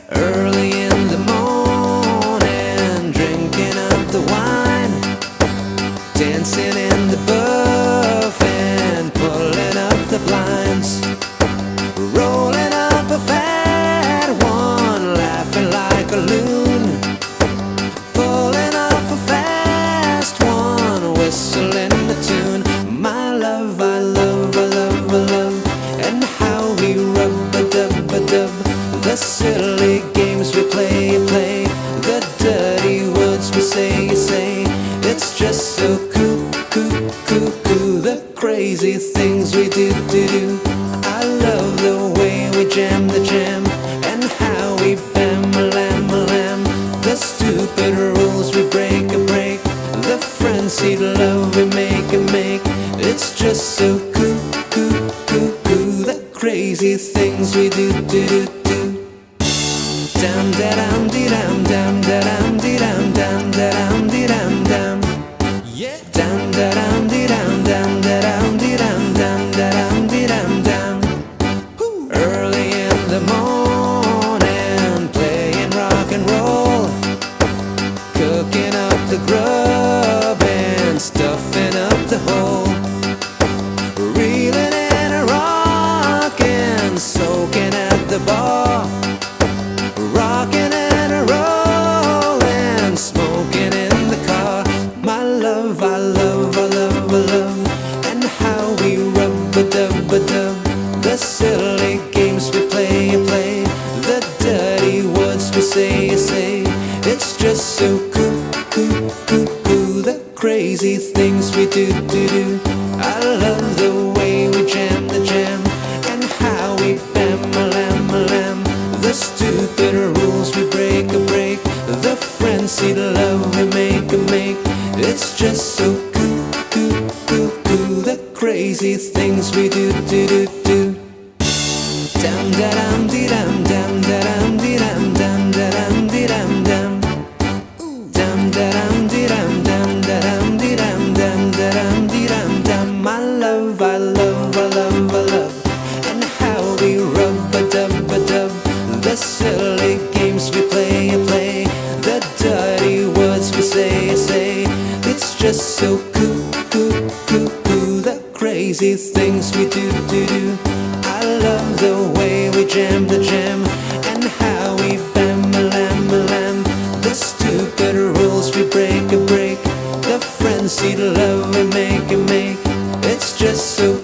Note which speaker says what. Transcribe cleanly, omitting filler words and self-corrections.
Speaker 1: Early in the morning, drinking up the wine, dancing in the buff and pulling up the blinds, rolling up a fat one, laughing like a loon, pulling off a fast one, whistling the tune. My love, I love, I love, I love, and how we rub-a-dub-a-dub. The silly games we play, the dirty words we say, it's just so cool, cool, cool, cool. The crazy things we do. I love the way we jam the jam, and how we bam-a-lam-a-lam. The stupid rules we break, the frenzied love we make. It's just so cool, cool, cool, cool. The crazy things we do. Dam da dam dee dam dam da dam dee dam dam da dam dee dam dam. Yeah. Dam da dam dee dam dam da dam dee dam dam da dam dee dam dam. Early in the morning, playing rock and roll, cooking up the grub and stuffing up the hole, reeling in a rock and soaking at the bar, rocking and a rollin', smoking in the car. My love, I love, I love, I love, and how we rub-a-dub-a-dub. The silly games we play, the dirty words we say. It's just so cool, cool, cool, cool. The crazy things we do. I love the way we jam the jam, and how we bam-a-lam-a-lam. The stupid rules we break, the frenzied love we make. It's just so cool, cool, cool, cool. The crazy things we do. Dam da dam dee dam dam da dam dee dam dam da dam dee dam dam. Dam da dam dee dam dam da dam dee dam dam da dam dee dam dam. My love, I love, I love, I love, and how we rub-a-dub-a-dub. The silly games we play, the dirty words we say. It's just so cool, cool, cool, cool. The crazy things we do. I love the way we jam the jam, and how we bam-a-lam-a-lam. The stupid rules we break, the frenzied love we make. It's just so